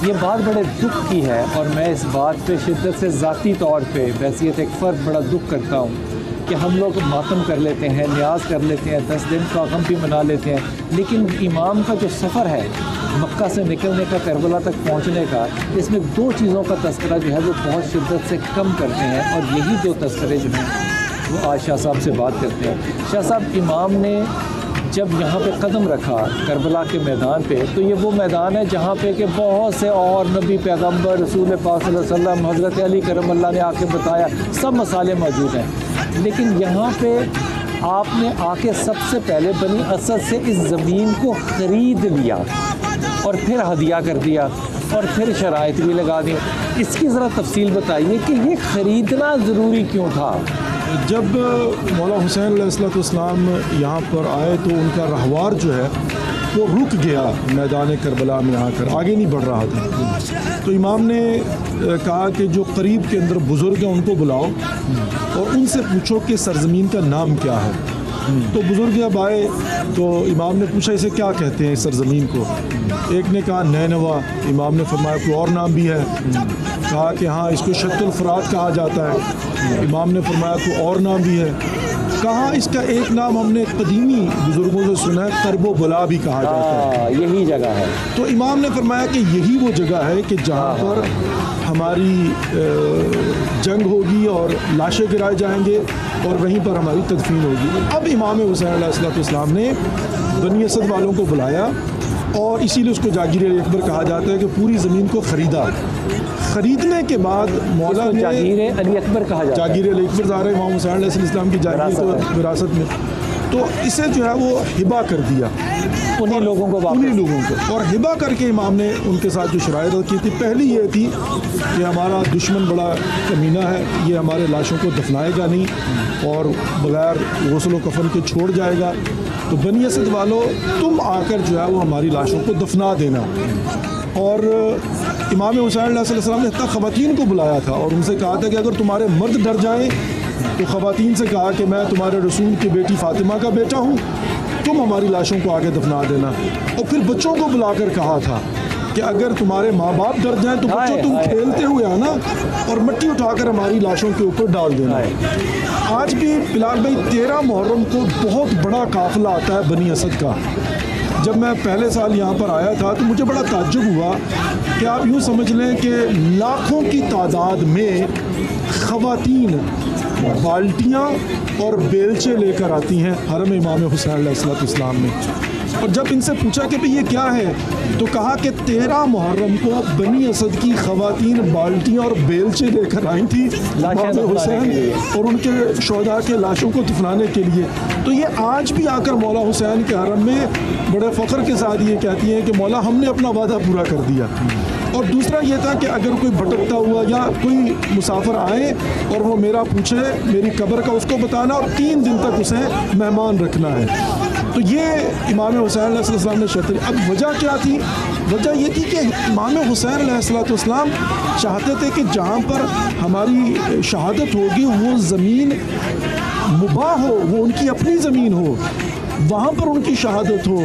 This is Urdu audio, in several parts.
یہ بات بڑے دکھ کی ہے اور میں اس بات پہ شدت سے ذاتی طور پہ بحیثیت ایک فرد بڑا دکھ کرتا ہوں کہ ہم لوگ ماتم کر لیتے ہیں، نیاز کر لیتے ہیں، 10 دن کا غم بھی منا لیتے ہیں، لیکن امام کا جو سفر ہے مکہ سے نکلنے کا، کربلا تک پہنچنے کا، اس میں 2 چیزوں کا تذکرہ جو ہے وہ بہت شدت سے کم کرتے ہیں، اور یہی 2 تذکرے جو ہیں وہ آج شاہ صاحب سے بات کرتے ہیں۔ شاہ صاحب، امام نے جب یہاں پہ قدم رکھا کربلا کے میدان پہ، تو یہ وہ میدان ہے جہاں پہ کہ بہت سے اور نبی، پیغمبر، رسول پاک صلی اللہ علیہ وسلم، حضرت علی کرم اللہ نے آ کے بتایا، سب مسالے موجود ہیں، لیکن یہاں پہ آپ نے آ کے سب سے پہلے بنی اسد سے اس زمین کو خرید لیا اور پھر ہدیہ کر دیا اور پھر شرائط بھی لگا دی۔ اس کی ذرا تفصیل بتائیے کہ یہ خریدنا ضروری کیوں تھا؟ جب مولا حسین علیہ السلام یہاں پر آئے تو ان کا رہوار جو ہے وہ رک گیا میدان کربلا میں آ کر، آگے نہیں بڑھ رہا تھا۔ تو امام نے کہا کہ جو قریب کے اندر بزرگ ہیں ان کو بلاؤ اور ان سے پوچھو کہ سرزمین کا نام کیا ہے۔ تو بزرگ اب آئے تو امام نے پوچھا اسے کیا کہتے ہیں اس سرزمین کو؟ ایک نے کہا نینوا، امام نے فرمایا کوئی اور نام بھی ہے؟ کہا کہ ہاں اس کو شط الفرات کہا جاتا ہے، امام نے فرمایا کوئی اور نام بھی ہے؟ کہا اس کا ایک نام ہم نے قدیمی بزرگوں سے سنا ہے، کرب و بلا بھی کہا جاتا ہے، یہی جگہ ہے۔ تو امام نے فرمایا کہ یہی وہ جگہ ہے کہ جہاں پر ہماری جنگ ہوگی اور لاشیں گرائے جائیں گے اور وہیں پر ہماری تدفین ہوگی۔ اب امام حسین علیہ السلام نے بنی اسد والوں کو بلایا اور اسی لیے اس کو جاگیر علی اکبر کہا جاتا ہے کہ پوری زمین کو خریدا۔ خریدنے کے بعد مولا نے جاگیر علی اکبر کہا جاتا ہے، جاگیر علی اکبر ظاہر ہے امام حسین علیہ السلام کی جاگیر تو وراثت میں، تو اسے جو ہے وہ ہبا کر دیا انہی لوگوں کو، اور ہبا کر کے امام نے ان کے ساتھ جو شرائط کی تھی، پہلی یہ تھی کہ ہمارا دشمن بڑا کمینہ ہے، یہ ہمارے لاشوں کو دفنائے گا نہیں اور بغیر غسل و کفن کے چھوڑ جائے گا، تو بنی اسد والوں تم آ کر جو ہے وہ ہماری لاشوں کو دفنا دینا۔ اور امام حسین علیہ السلام نے حتیٰ خواتین کو بلایا تھا اور ان سے کہا تھا کہ اگر تمہارے مرد ڈر جائیں تو خواتین سے کہا کہ میں تمہارے رسول کی بیٹی فاطمہ کا بیٹا ہوں، تم ہماری لاشوں کو آگے دفنا دینا۔ اور پھر بچوں کو بلا کر کہا تھا کہ اگر تمہارے ماں باپ ڈر جائیں تو بچوں تم کھیلتے ہوئے آنا اور مٹی اٹھا کر ہماری لاشوں کے اوپر ڈال دینا۔ آج بھی بلال بھائی 13 محرم کو بہت بڑا قافلہ آتا ہے بنی اسد کا۔ جب میں پہلے سال یہاں پر آیا تھا تو مجھے بڑا تعجب ہوا کہ آپ یوں سمجھ لیں کہ لاکھوں کی تعداد میں خواتین بالٹیاں اور بیلچے لے کر آتی ہیں حرم امام حسین علیہ السلام میں، اور جب ان سے پوچھا کہ بھئی یہ کیا ہے تو کہا کہ 13 محرم کو بنی اسد کی خواتین بالٹیاں اور بیلچے لے کر آئی تھی امام حسین اور ان کے شہداء کے لاشوں کو دفنانے کے لیے۔ تو یہ آج بھی آ کر مولا حسین کے حرم میں بڑے فخر کے ساتھ یہ کہتی ہیں کہ مولا ہم نے اپنا وعدہ پورا کر دیا۔ اور دوسرا یہ تھا کہ اگر کوئی بھٹکتا ہوا یا کوئی مسافر آئے اور وہ میرا پوچھے میری قبر کا، اس کو بتانا اور 3 دن تک اسے مہمان رکھنا ہے۔ تو یہ امام حسین علیہ السلام نے شرط دی۔ اب وجہ کیا تھی؟ وجہ یہ تھی کہ امام حسین علیہ السلام چاہتے تھے کہ جہاں پر ہماری شہادت ہوگی وہ زمین مباح ہو، وہ ان کی اپنی زمین ہو، وہاں پر ان کی شہادت ہو۔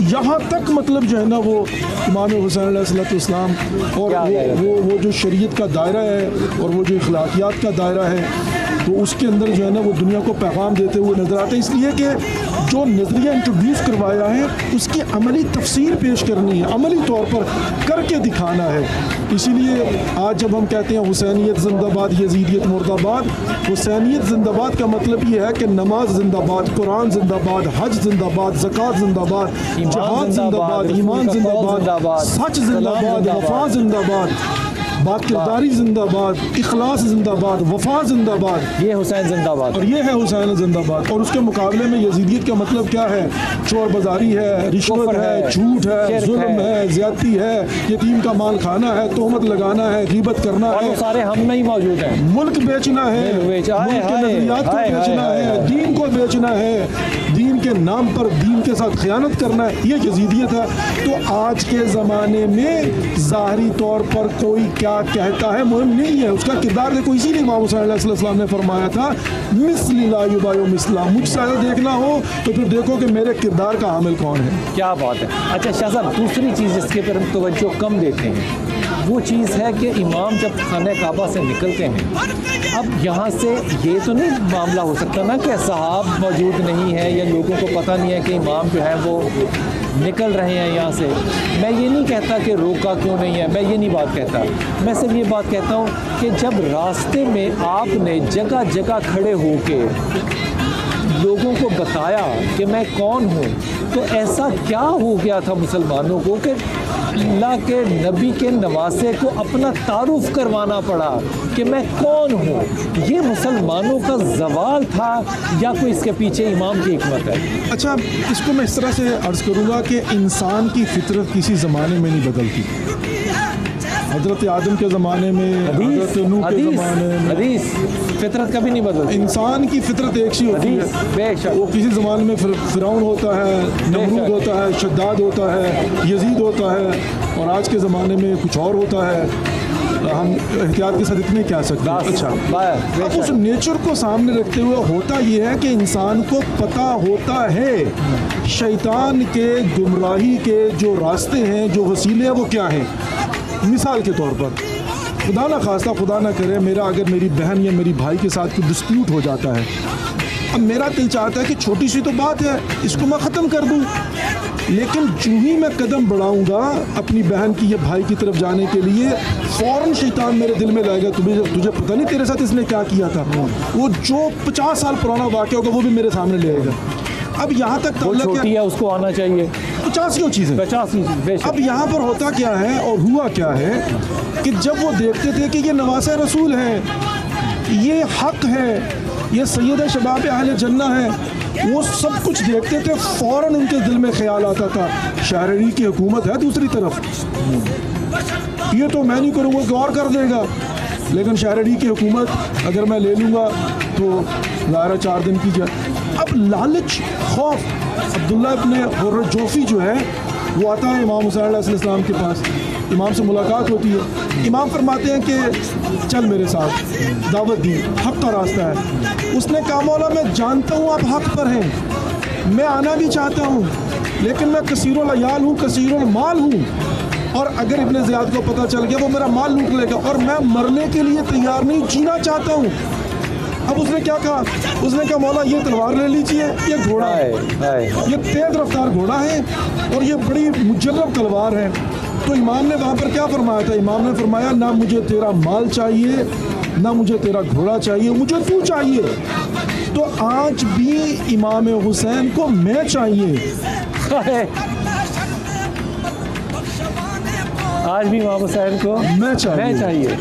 یہاں تک مطلب جو ہے نا وہ امام حسین علیہ السلام اور وہ جو شریعت کا دائرہ ہے اور وہ جو اخلاقیات کا دائرہ ہے تو اس کے اندر جو ہے نا وہ دنیا کو پیغام دیتے ہوئے نظر آتے ہیں، اس لیے کہ جو نظریہ انٹروڈیوس کروایا ہے اس کی عملی تفسیر پیش کرنی ہے، عملی طور پر کر کے دکھانا ہے۔ اسی لیے آج جب ہم کہتے ہیں حسینیت زندہ باد، یزیدیت مرد آباد، حسینیت زندہ باد کا مطلب یہ ہے کہ نماز زندہ باد، قرآن زندہ باد، حج زندہ باد، زکوٰۃ زندہ باد، جہاد زندہ باد، ایمان زندہ باد، سچ زندہ باد، وفا زندہ باد، بات کرداری زندہ باد، اخلاص زندہ باد، وفا زندہ باد، یہ حسین زندہ باد، اور یہ ہے حسین زندہ باد۔ اور اس کے مقابلے میں یزیدیت کا مطلب کیا ہے؟ چور بازاری ہے، رشوت ہے، جھوٹ ہے، ظلم ہے، زیادتی ہے، یتیم کا مال کھانا ہے، تہمت لگانا ہے، غیبت کرنا ہے، وہ سارے ہم میں ہی موجود ہیں، ملک بیچنا ہے، ملک کے نظریات کو بیچنا ہے، دین کو بیچنا ہے، دین کے نام پر دین کے ساتھ خیانت کرنا ہے، یہ یزیدیت ہے۔ تو آج کے زمانے میں ظاہری طور پر کوئی کیا کہتا ہے مہم نہیں ہے، اس کا کردار دیکھو۔ اسی لیے امام حسین علیہ السلام نے فرمایا تھا مثل لا یبایع مثلا، مجھ سے اگر دیکھنا ہو تو پھر دیکھو کہ میرے کردار کا حامل کون ہے۔ کیا بات ہے۔ اچھا شاہ صاحب، دوسری چیز جس کے پر ہم توجہ کم دیتے ہیں وہ چیز ہے کہ امام جب خانہ کعبہ سے نکلتے ہیں، اب یہاں سے یہ تو نہیں معاملہ ہو سکتا نا کہ صحاب موجود نہیں ہے یا لوگوں کو پتہ نہیں ہے کہ امام جو ہے وہ نکل رہے ہیں یہاں سے۔ میں یہ نہیں کہتا کہ روکا کیوں نہیں ہے، میں یہ نہیں بات کہتا، میں صرف یہ بات کہتا ہوں کہ جب راستے میں آپ نے جگہ جگہ کھڑے ہو کے لوگوں کو بتایا کہ میں کون ہوں، تو ایسا کیا ہو گیا تھا مسلمانوں کو کہ اللہ کے نبی کے نواسے کو اپنا تعارف کروانا پڑا کہ میں کون ہوں؟ یہ مسلمانوں کا زوال تھا یا کوئی اس کے پیچھے امام کی حکمت ہے؟ اچھا، اس کو میں اس طرح سے عرض کروں گا کہ انسان کی فطرت کسی زمانے میں نہیں بدلتی۔ حضرت آدم کے زمانے میں، حضرت نوح کے زمانے میں، حدیث فطرت کبھی نہیں بدلتی۔ انسان کی فطرت ایک سی ہوتی ہے، وہ کسی زمانے میں فرعون ہوتا ہے، نمرود ہوتا ہے، شداد ہوتا ہے، یزید ہوتا ہے، اور آج کے زمانے میں کچھ اور ہوتا ہے۔ ہم احتیاط کے ساتھ اتنے کہہ سکتے ہیں۔ اچھا، اب اس نیچر کو سامنے رکھتے ہوئے ہوتا یہ ہے کہ انسان کو پتہ ہوتا ہے شیطان کے گمراہی کے جو راستے ہیں، جو وسیلے ہیں، وہ کیا ہیں۔ مثال کے طور پر خدا نہ خواستہ، خدا نہ کرے، اگر میری بہن یا میری بھائی کے ساتھ کوئی ڈسپیوٹ ہو جاتا ہے، اب میرا دل چاہتا ہے کہ چھوٹی سی تو بات ہے، اس کو میں ختم کر دوں، لیکن جو ہی میں قدم بڑھاؤں گا اپنی بہن کی یا بھائی کی طرف جانے کے لیے، فوراً شیطان میرے دل میں لائے گا تجھے پتہ نہیں تیرے ساتھ اس نے کیا کیا تھا۔ وہ جو 50 سال پرانا واقعہ ہوگا وہ بھی میرے سامنے لے آئے گا۔ اب یہاں تک تعلق ہے، اس کو آنا چاہیے 50 چیزیں۔ اب یہاں پر ہوتا کیا ہے اور ہوا کیا ہے کہ جب وہ دیکھتے تھے کہ یہ نواسہ رسول ہے، یہ حق ہے، یہ سید شباب اہل جنہ ہے، وہ سب کچھ دیکھتے تھے، فوراً ان کے دل میں خیال آتا تھا شہری کی حکومت ہے دوسری طرف، یہ تو میں نہیں کروں گا، غور کر دے گا، لیکن شہری کی حکومت اگر میں لے لوں گا تو ظاہر 4 دن کی جائے۔ اب لالچ، خوف، عبداللہ ابن حرۃ جوفی جو ہے وہ آتا ہے امام حسین علیہ السلام کے پاس، امام سے ملاقات ہوتی ہے، امام فرماتے ہیں کہ چل میرے ساتھ، دعوت دی، حق کا راستہ ہے۔ اس نے کہا مولا میں جانتا ہوں آپ حق پر ہیں، میں آنا بھی چاہتا ہوں، لیکن میں کثیر العیال ہوں، کثیر المال ہوں، اور اگر ابن زیاد کو پتہ چل گیا وہ میرا مال لوٹ لے گا، اور میں مرنے کے لیے تیار نہیں، جینا چاہتا ہوں۔ اب اس نے کیا کہا؟ اس نے کہا مولا یہ تلوار لے لیجئے، یہ گھوڑا ہے، یہ تیز رفتار گھوڑا ہے اور یہ بڑی مجرب تلوار ہے۔ تو امام نے وہاں پر کیا فرمایا تھا؟ امام نے فرمایا نہ مجھے تیرا مال چاہیے، نہ مجھے تیرا گھوڑا چاہیے، مجھے تو چاہیے۔ تو آج بھی امام حسین کو میں چاہیے، آج بھی امام حسین کو میں چاہیے،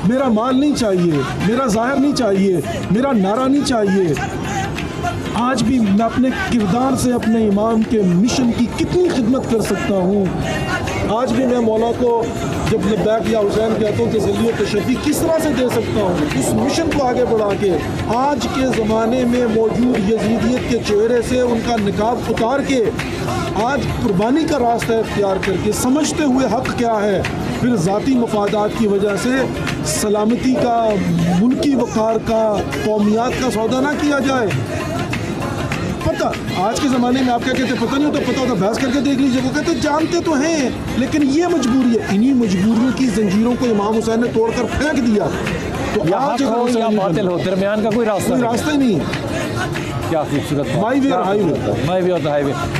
میرا مال نہیں چاہیے، میرا ظاہر نہیں چاہیے، میرا نعرہ نہیں چاہیے۔ آج بھی میں اپنے کردار سے اپنے امام کے مشن کی کتنی خدمت کر سکتا ہوں۔ آج بھی میں مولا کو جب لبیک یا حسین کہتا ہوں تسلی و تشفی کس طرح سے دے سکتا ہوں، اس مشن کو آگے بڑھا کے آج کے زمانے میں موجود یزیدیت کے چہرے سے ان کا نقاب اتار کے آج قربانی کا راستہ اختیار کر کے سمجھتے ہوئے حق کیا ہے، پھر ذاتی مفادات کی وجہ سے سلامتی کا، ملکی وقار کا، قومیات کا سودا نہ کیا جائے۔ پتہ آج کے زمانے میں آپ کیا کہتے ہیں پتہ نہیں ہوتا، پتہ ہوتا بحث کر کے دیکھ لیجیے، وہ کہتے ہیں جانتے تو ہیں لیکن یہ مجبوری ہے۔ انہی مجبوریوں کی زنجیروں کو امام حسین نے توڑ کر پھینک دیا، تو آج یا باطل ہو، درمیان کا کوئی راستہ ہی نہیں۔ کیا خوبصورت، مائی وے اور ہائی وے، مائی وے اور ہائی وے۔